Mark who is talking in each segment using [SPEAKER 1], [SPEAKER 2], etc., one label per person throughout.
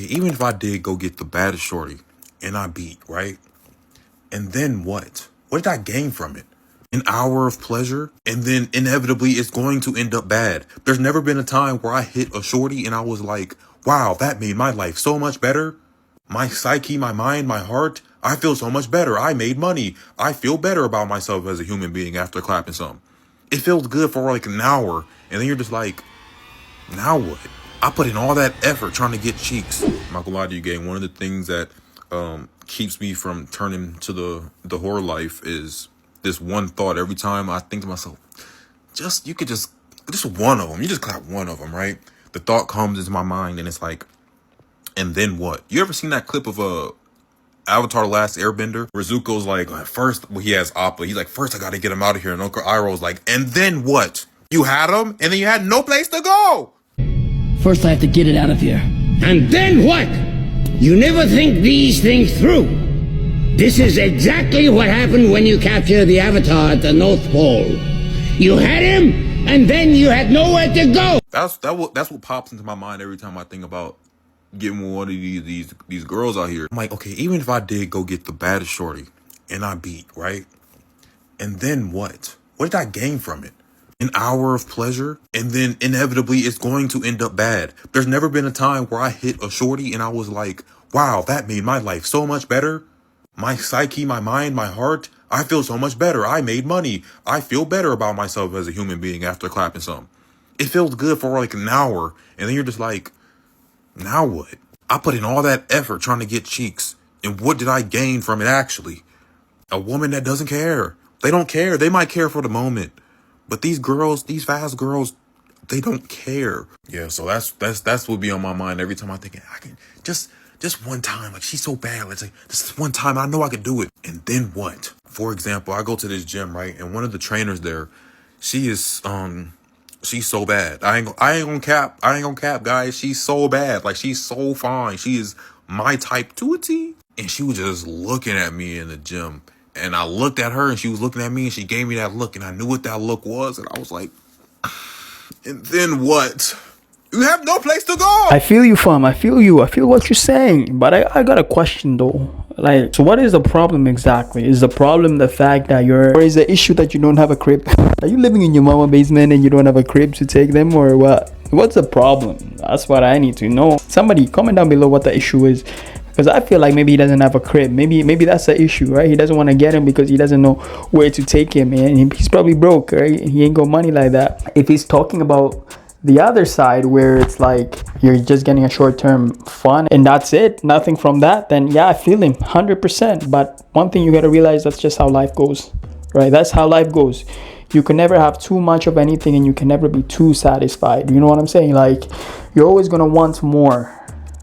[SPEAKER 1] Even if I did go get the baddest shorty and I beat, right? And then what? What did I gain from it? An hour of pleasure, and then inevitably it's going to end up bad. There's never been a time where I hit a shorty and I was like, wow, that made my life so much better. My psyche, my mind, my heart, I feel so much better. I made money. I feel better about myself as a human being after clapping some. It feels good for like an hour, and then you're just like, now what? I put in all that effort trying to get cheeks. I'm not gonna lie to you, gang. One of the things that keeps me from turning to the horror life is this one thought. Every time I think to myself, just one of them. You just clap one of them, right? The thought comes into my mind, and it's like, and then what? You ever seen that clip of Avatar: The Last Airbender, where Zuko's like, first, well, he has Appa. He's like, first I gotta get him out of here. And Uncle Iroh's like, and then what? You had him, and then you had no place to go.
[SPEAKER 2] First I have to get it out of here.
[SPEAKER 3] And then what? You never think these things through. This is exactly what happened when you captured the Avatar at the North Pole. You had him, and then you had nowhere to go.
[SPEAKER 1] That's what pops into my mind every time I think about getting one of these girls out here. I'm like, okay, even if I did go get the baddest shorty and I beat, right? And then what? What did I gain from it? An hour of pleasure, and then inevitably it's going to end up bad. There's never been a time where I hit a shorty and I was like, wow, that made my life so much better. My psyche, my mind, my heart, I feel so much better. I made money. I feel better about myself as a human being after clapping some. It feels good for like an hour, and then you're just like, now what? I put in all that effort trying to get cheeks, and what did I gain from it actually? A woman that doesn't care. They don't care. They might care for the moment, but these girls, these fast girls, they don't care. Yeah, so that's what be on my mind every time I think I can just one time, like she's so bad. Let's like this one time I know I could do it. And then what? For example, I go to this gym, right? And one of the trainers there, she's so bad. I ain't gonna cap, guys. She's so bad. Like, she's so fine. She is my type to a T. And she was just looking at me in the gym. And I looked at her and she was looking at me and she gave me that look. And I knew what that look was. And I was like, and then what? You have no place to go.
[SPEAKER 4] I feel you, fam. I feel you. I feel what you're saying. But I got a question, though. Like, so what is the problem exactly? Is the problem the fact that or is the issue that you don't have a crib? Are you living in your mama basement and you don't have a crib to take them, or what? What's the problem? That's what I need to know. Somebody comment down below what the issue is. Because I feel like maybe he doesn't have a crib. Maybe that's the issue, right? He doesn't want to get him because he doesn't know where to take him. And he's probably broke, right? He ain't got money like that. If he's talking about the other side where it's like you're just getting a short-term fun and that's it, nothing from that, then yeah, I feel him 100%. But one thing you got to realize, that's just how life goes, right? That's how life goes. You can never have too much of anything and you can never be too satisfied. You know what I'm saying? Like, you're always going to want more.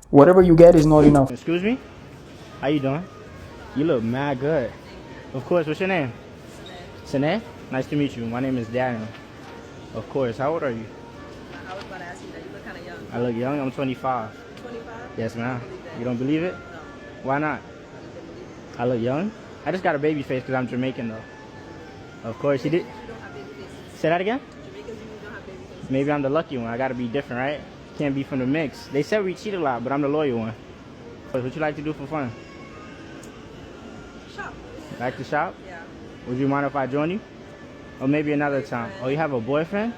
[SPEAKER 4] Whatever you get is not enough.
[SPEAKER 5] Excuse me? How you doing? You look mad good. Of course, what's your name? Sine? Nice to meet you. My name is Daniel. Of course. How old are you?
[SPEAKER 6] I was about to ask you that. You look kind of young.
[SPEAKER 5] I look young. I'm 25.
[SPEAKER 6] 25?
[SPEAKER 5] Yes, ma'am. You don't believe it?
[SPEAKER 6] No.
[SPEAKER 5] Why not? I look young? I just got a baby face because I'm Jamaican, though. Of course, you did.
[SPEAKER 6] You don't have baby faces.
[SPEAKER 5] Say that again?
[SPEAKER 6] Jamaicans usually don't have baby faces.
[SPEAKER 5] Maybe I'm the lucky one. I got to be different, right? Can't be from the mix. They said we cheat a lot, but I'm the loyal one. What you like to do for fun?
[SPEAKER 6] Shop.
[SPEAKER 5] Like to shop?
[SPEAKER 6] Yeah.
[SPEAKER 5] Would you mind if I join you? Or maybe another time. Oh, you have a boyfriend?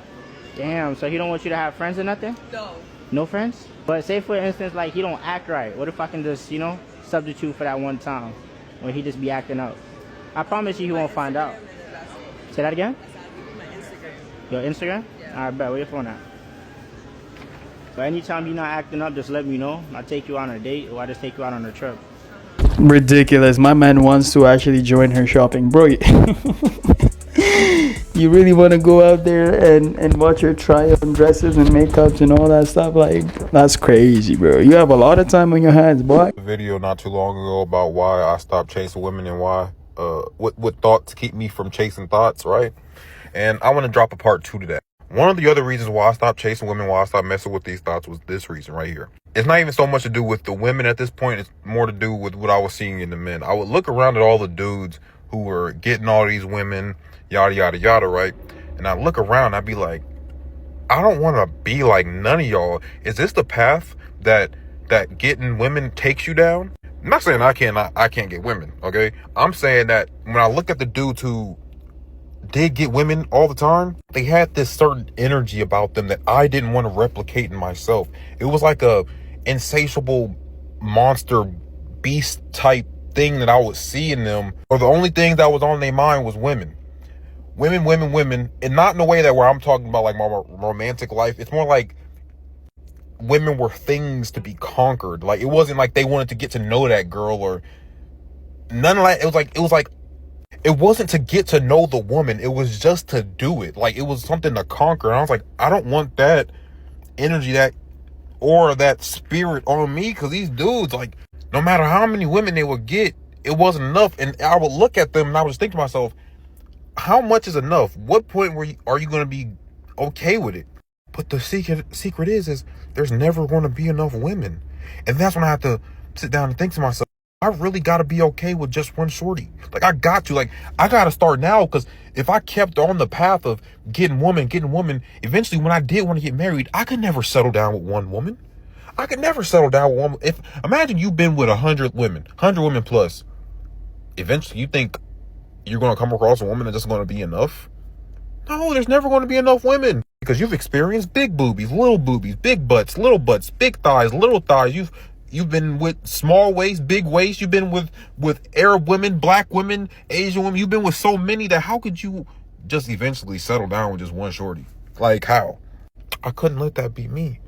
[SPEAKER 5] Damn, so he don't want you to have friends or nothing?
[SPEAKER 6] No.
[SPEAKER 5] No friends? But say for instance, like, he don't act right. What if I can just, substitute for that one time when he just be acting up? I promise you he won't find out. Say that again?
[SPEAKER 6] My Instagram.
[SPEAKER 5] Your Instagram?
[SPEAKER 6] Yeah.
[SPEAKER 5] Alright, bet. Where your phone at? So anytime you're not acting up, just let me know. I'll take you on a date, or I'll just take you out on a trip.
[SPEAKER 4] Ridiculous. My man wants to actually join her shopping. Bro, you really want to go out there and watch her try on dresses and makeups and all that stuff? Like, that's crazy, bro. You have a lot of time on your hands, boy.
[SPEAKER 1] A video not too long ago about why I stopped chasing women and why, what thoughts keep me from chasing thoughts, right? And I want to drop a part 2 to that. One of the other reasons why I stopped chasing women, why I stopped messing with these thoughts, was this reason right here. It's not even so much to do with the women at this point. It's more to do with what I was seeing in the men. I would look around at all the dudes who were getting all these women, yada, yada, yada, right? And I look around, I'd be like, I don't want to be like none of y'all. Is this the path that that getting women takes you down. I'm not saying I can't get women, okay? I'm saying that when I look at the dudes who did get women all the time, they had this certain energy about them that I didn't want to replicate in myself. It was like a insatiable monster beast type thing that I would see in them, or the only thing that was on their mind was women. Women, and not in a way that where I'm talking about like my romantic life. It's more like women were things to be conquered. Like, it wasn't like they wanted to get to know that girl or none of that. It was like it wasn't to get to know the woman. It was just to do it. Like, it was something to conquer. And I was like, I don't want that energy, that aura, that spirit on me. Because these dudes, like, no matter how many women they would get, it wasn't enough. And I would look at them and I was thinking to myself, how much is enough? What point are you going to be okay with it? But the secret is there's never going to be enough women. And that's when I have to sit down and think to myself, I really got to be okay with just one shorty. Like, I got to start now, because if I kept on the path of getting woman, eventually when I did want to get married, I could never settle down with one woman. I could never settle down with one. Imagine you've been with 100 women plus. Eventually you think you're going to come across a woman that's just going to be enough? No, there's never going to be enough women, because you've experienced big boobies, big butts, little butts, big thighs, little thighs. You've been with small waist, big waist. You've been with Arab women, black women, Asian women. You've been with so many that how could you just eventually settle down with just one shorty? Like, how? I couldn't let that be me.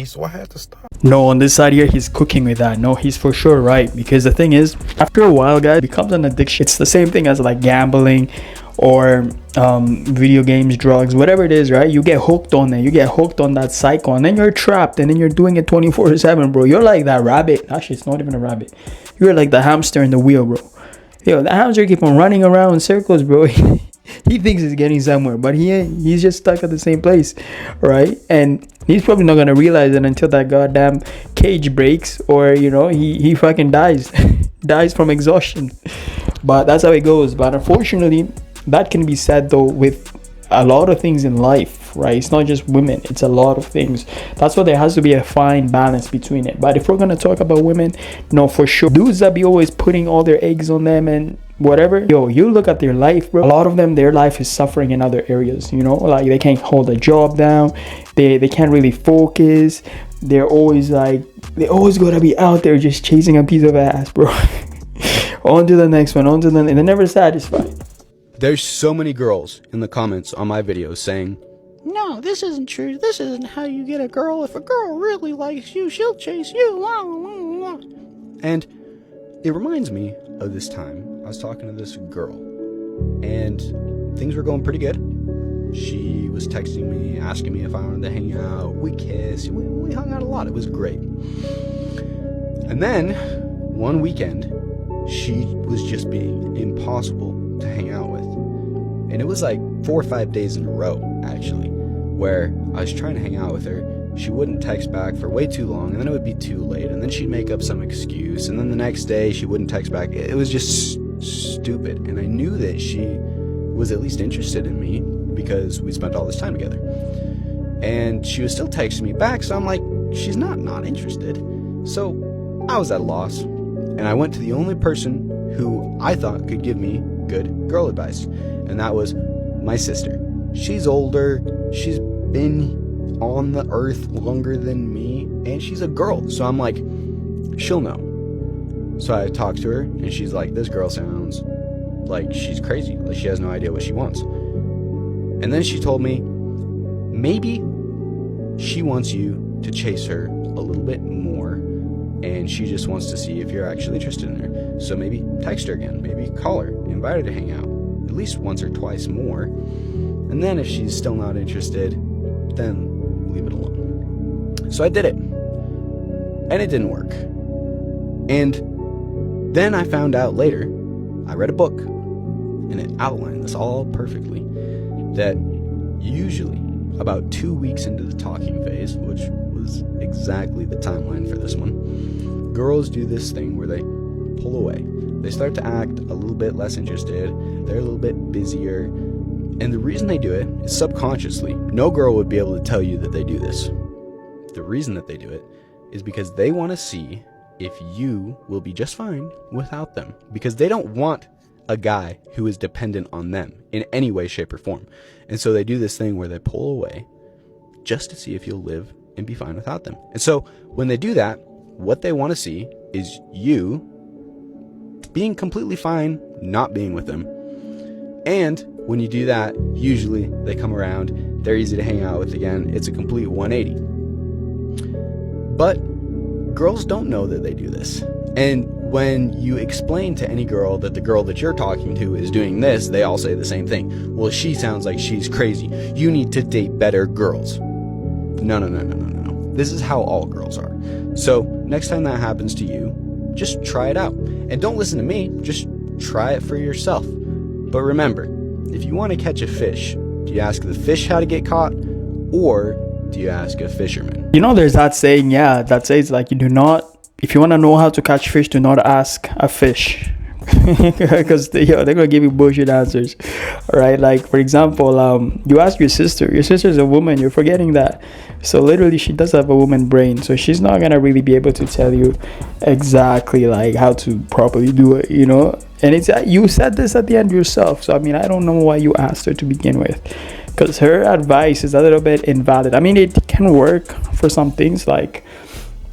[SPEAKER 1] So I had to stop.
[SPEAKER 4] No, on this side here, he's cooking with that. No, he's for sure right. Because the thing is, after a while, guys, it becomes an addiction. It's the same thing as like gambling or video games, drugs, whatever it is, right? You get hooked on it. You get hooked on that cycle, and then you're trapped, and then you're doing it 24/7, bro. You're like that rabbit. Actually, it's not even a rabbit. You're like the hamster in the wheel, bro. Yo, the hamster keep on running around in circles, bro. He thinks he's getting somewhere, but he ain't. He's just stuck at the same place, right? And he's probably not gonna realize it until that goddamn cage breaks, or he fucking dies dies from exhaustion. But that's how it goes. But unfortunately, that can be said though with a lot of things in life, right? It's not just women, it's a lot of things. That's why there has to be a fine balance between it. But if we're gonna talk about women, no, for sure, dudes that be always putting all their eggs on them and whatever, yo, you look at their life, bro. A lot of them, their life is suffering in other areas, like they can't hold a job down, they can't really focus, they're always like, they always gotta be out there just chasing a piece of ass, bro. On to the next one, and they're never satisfied.
[SPEAKER 7] There's so many girls in the comments on my videos saying,
[SPEAKER 8] no, this isn't true. This isn't how you get a girl. If a girl really likes you, she'll chase you.
[SPEAKER 7] And it reminds me of this time I was talking to this girl, and things were going pretty good. She was texting me, asking me if I wanted to hang out. We kissed. We hung out a lot. It was great. And then one weekend, she was just being impossible to hang out with. And it was like 4 or 5 days in a row, actually, where I was trying to hang out with her. She wouldn't text back for way too long, and then it would be too late, and then she'd make up some excuse, and then the next day she wouldn't text back. It was just stupid. And I knew that she was at least interested in me because we spent all this time together. And she was still texting me back, so I'm like, she's not interested. So I was at a loss, and I went to the only person who I thought could give me good girl advice, and that was my sister. She's older, she's been on the earth longer than me, and she's a girl, so I'm like, she'll know. So I talked to her, and she's like, this girl sounds like she's crazy, like she has no idea what she wants. And then she told me, maybe she wants you to chase her a little bit more, and she just wants to see if you're actually interested in her. So maybe text her again, maybe call her, invite her to hang out, at least once or twice more. And then if she's still not interested, then leave it alone. So I did it, and it didn't work. And then I found out later, I read a book, and it outlined this all perfectly, that usually about 2 weeks into the talking phase, which was exactly the timeline for this one, girls do this thing where they pull away. They start to act a little bit less interested, they're a little bit busier, and the reason they do it is subconsciously. No girl would be able to tell you that they do this. The reason that they do it is because they want to see if you will be just fine without them. Because they don't want a guy who is dependent on them in any way, shape, or form. And so they do this thing where they pull away just to see if you'll live and be fine without them. And so when they do that, what they want to see is you being completely fine not being with them. And when you do that, usually they come around, they're easy to hang out with again. It's a complete 180. But girls don't know that they do this. And when you explain to any girl that the girl that you're talking to is doing this, they all say the same thing. Well, she sounds like she's crazy. You need to date better girls. No. This is how all girls are. So next time that happens to you, just try it out. And don't listen to me, just try it for yourself. But remember, if you want to catch a fish, do you ask the fish how to get caught, or do you ask a fisherman?
[SPEAKER 4] You know, there's that saying, that says like, if you want to know how to catch fish, do not ask a fish. Because they're gonna give you bullshit answers. All right, like for example, you ask your sister's a woman, you're forgetting that. So literally she does have a woman brain, so she's not gonna really be able to tell you exactly like how to properly do it, you know. And it's you said this at the end yourself, so I mean, I don't know why you asked her to begin with, because her advice is a little bit invalid. I mean, it can work for some things, like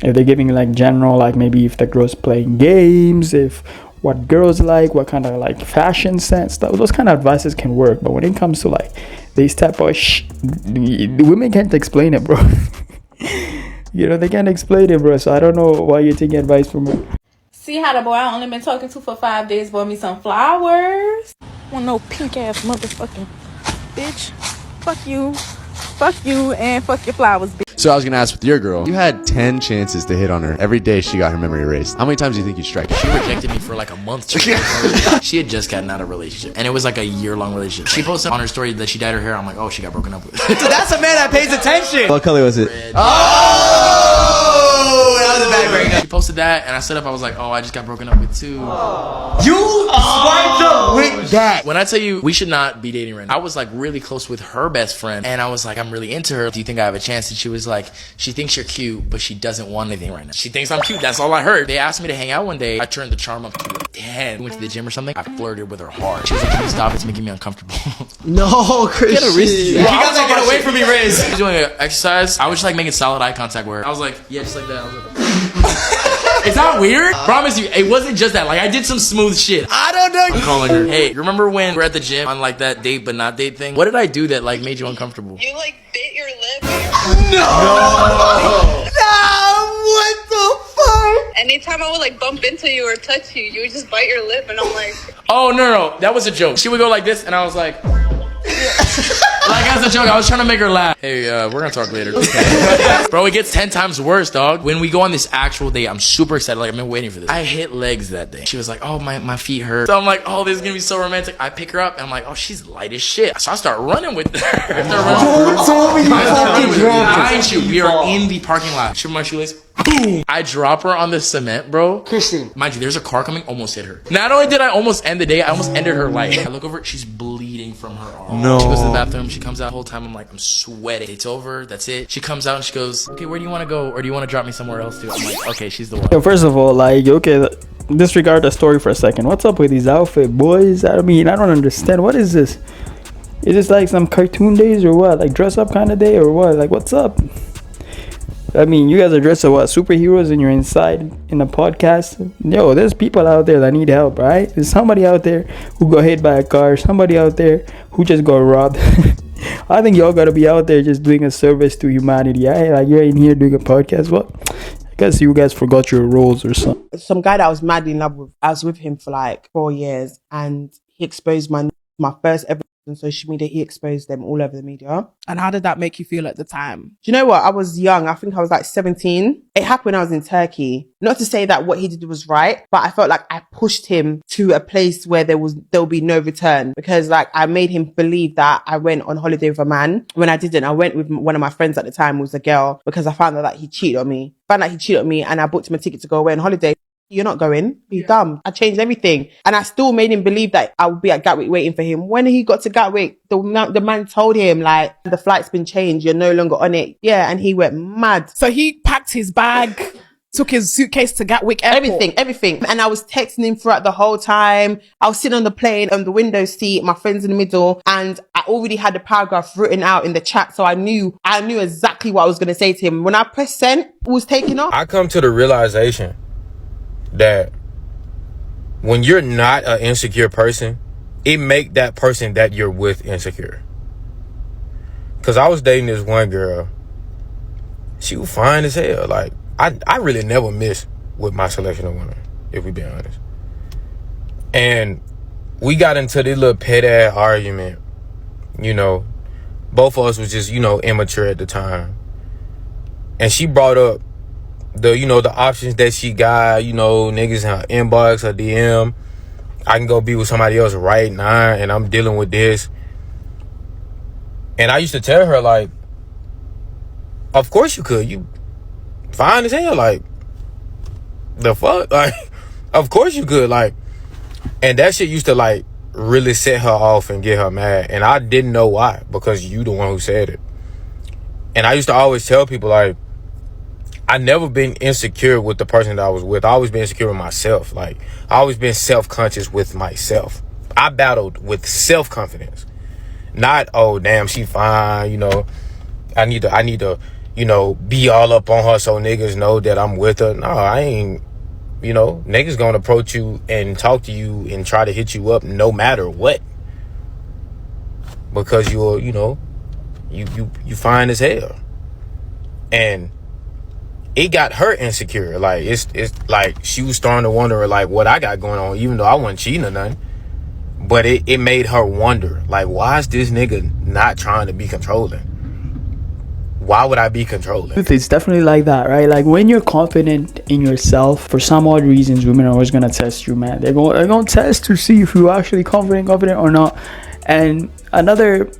[SPEAKER 4] if they're giving like general, like maybe if the girl's playing games, if what girls like, what kind of like fashion sense, those kind of advices can work. But when it comes to like this type of the women can't explain it, bro. You know, they can't explain it, bro. So I don't know why you're taking advice from her.
[SPEAKER 9] See how the boy I only been talking to for 5 days bought me some flowers. Want no pink ass motherfucking bitch. Fuck you and fuck your flowers, bitch.
[SPEAKER 10] So I was gonna ask, with your girl, you had 10 chances to hit on her. Every day she got her memory erased. How many times do you think you strike?
[SPEAKER 11] She rejected me for like a month. She had just gotten out of a relationship, and it was like a year-long relationship. She posted on her story that she dyed her hair. I'm like, oh, she got broken up with.
[SPEAKER 10] So that's a man that pays attention. What color was it?
[SPEAKER 11] Red.
[SPEAKER 10] Oh, that was a bad breakup.
[SPEAKER 11] She posted that, and I stood up. I was like, oh, I just got broken up with too.
[SPEAKER 10] You swiped up with that.
[SPEAKER 11] When I tell you we should not be dating right now, I was like really close with her best friend, and I was like, I'm really into her. Do you think I have a chance? And she was like, she thinks you're cute, but she doesn't want anything right now. She thinks I'm cute. That's all I heard. They asked me to hang out one day. I turned the charm up to a 10. We went to the gym or something. I flirted with her hard. She was like, can you stop? It's making me uncomfortable.
[SPEAKER 10] No, Christian. You got to get away from me, Riz.
[SPEAKER 11] She was doing an exercise. I was just like making solid eye contact with her. I was like, yeah, just like that. I was like, is that weird? Promise you, it wasn't just that. Like, I did some smooth shit.
[SPEAKER 10] I don't know.
[SPEAKER 11] I'm calling her. Hey, you remember when we're at the gym on like that date but not date thing? What did I do that like made you uncomfortable?
[SPEAKER 6] You like bit your lip.
[SPEAKER 10] No. What the fuck?
[SPEAKER 6] Anytime I would like bump into you or touch you, you would just bite your lip, and I'm like,
[SPEAKER 11] Oh, no, that was a joke. She would go like this, and I was like, like as a joke, I was trying to make her laugh. Hey, we're gonna talk later. Bro, it gets 10 times worse, dog. When we go on this actual date, I'm super excited. Like, I've been waiting for this. I hit legs that day. She was like, oh, my feet hurt. So I'm like, oh, this is gonna be so romantic. I pick her up, and I'm like, oh, she's light as shit. So I start running with her.
[SPEAKER 10] Don't tell me you fucking dropped her.
[SPEAKER 11] Behind you, we are in the parking lot. She my shoelace. Boom! I drop her on the cement, bro.
[SPEAKER 10] Christian.
[SPEAKER 11] Mind you, there's a car coming, almost hit her. Not only did I almost end the day, I almost ended her life. I look over, she's bleeding from her arm.
[SPEAKER 10] No.
[SPEAKER 11] She goes to the bathroom, she comes out the whole time, I'm like, I'm sweating. It's over, that's it. She comes out and she goes, okay, where do you want to go? Or do you want to drop me somewhere else too? I'm like, okay, she's the one.
[SPEAKER 4] Yo, first of all, like, okay, disregard the story for a second. What's up with these outfit, boys? I mean, I don't understand. What is this? Is this like some cartoon days or what? Like dress up kind of day or what? Like, what's up? I mean, you guys are dressed as what? Superheroes, and you're inside in a podcast? Yo, there's people out there that need help, right? There's somebody out there who got hit by a car. Somebody out there who just got robbed. I think y'all gotta be out there just doing a service to humanity. Like, you're in here doing a podcast. Well, I guess you guys forgot your roles or something.
[SPEAKER 12] Some guy that I was madly in love with. I was with him for like 4 years, and he exposed my first ever on social media. He exposed them all over the media.
[SPEAKER 13] And how did that make you feel at the time?
[SPEAKER 12] Do you know what? I was young. I think I was like 17. It happened when I was in Turkey. Not to say that what he did was right, but I felt like I pushed him to a place where there'll be no return, because like I made him believe that I went on holiday with a man when I didn't. I went with one of my friends at the time, who was a girl, because I found out that he cheated on me. And I booked him a ticket to go away on holiday. you're not going. Be dumb. I changed everything. And I still made him believe that I would be at Gatwick waiting for him. When he got to Gatwick, the man told him, like, the flight's been changed. You're no longer on it. Yeah, and he went mad.
[SPEAKER 13] So he packed his bag, took his suitcase to Gatwick Airport.
[SPEAKER 12] Everything. And I was texting him throughout the whole time. I was sitting on the plane on the window seat, my friend's in the middle, and I already had the paragraph written out in the chat. So I knew exactly what I was going to say to him. When I pressed send, it was taking off.
[SPEAKER 14] I come to the realization that when you're not an insecure person, it make that person that you're with insecure. Cause I was dating this one girl. She was fine as hell. Like, I really never miss with my selection of women, if we be honest. And we got into this little pet-ass argument. You know, both of us was just, immature at the time. And she brought up the options that she got, niggas in her inbox, her DM. I can go be with somebody else right now, and I'm dealing with this. And I used to tell her, like, of course you could. You fine as hell. Like, the fuck? Like, of course you could. Like, and that shit used to, like, really set her off and get her mad. And I didn't know why, because you the one who said it. And I used to always tell people, like, I never been insecure with the person that I was with. I always been insecure with myself. Like, I always been self-conscious with myself. I battled with self-confidence. Not, oh, damn, she fine, I need to, be all up on her so niggas know that I'm with her. No, I ain't, niggas gonna approach you and talk to you and try to hit you up no matter what. Because you're, you fine as hell. And it got her insecure. Like, it's like she was starting to wonder, like, what I got going on, even though I wasn't cheating or nothing. But it made her wonder, like, why is this nigga not trying to be controlling? Why would I be controlling?
[SPEAKER 4] It's definitely like that, right? Like, when you're confident in yourself, for some odd reasons, women are always gonna test you, man. They're gonna test to see if you're actually confident or not. And another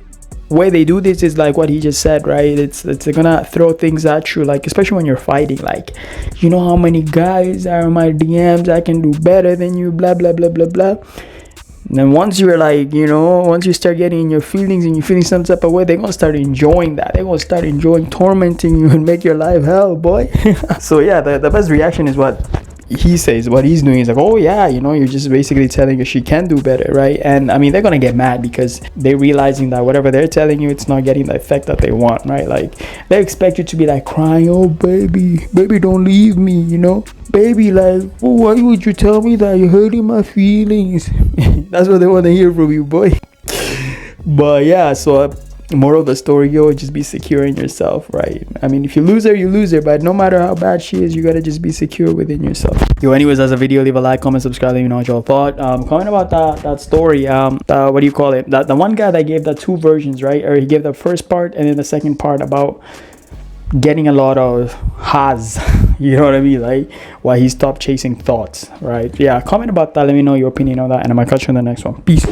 [SPEAKER 4] way they do this is like what he just said, right? It's they're gonna throw things at you, like, especially when you're fighting, like, you know how many guys are in my DMs, I can do better than you, blah blah blah blah blah. And then once you're like, once you start getting in your feelings and you're feeling some type of way, they're gonna start enjoying that. They're gonna start enjoying tormenting you and make your life hell, boy. So yeah, the best reaction is what he says. What he's doing is like, oh yeah, you're just basically telling her she can do better, right? And I mean, they're gonna get mad because they're realizing that whatever they're telling you, it's not getting the effect that they want, right? Like, they expect you to be like crying, oh baby don't leave me, baby, like, oh, why would you tell me that? You're hurting my feelings. That's what they want to hear from you, boy. But yeah, so moral of the story, just be secure in yourself, right? I mean, if you lose her, but no matter how bad she is, you gotta just be secure within yourself. Anyways, as a video, leave a like, comment, subscribe, let me know what y'all thought. Comment about that story, what do you call it, the one guy that gave the two versions, right? Or he gave the first part and then the second part about getting a lot of has, you know what I mean, like, why he stopped chasing thoughts, right? Yeah, comment about that, let me know your opinion on that, and I might catch you in the next one. Peace.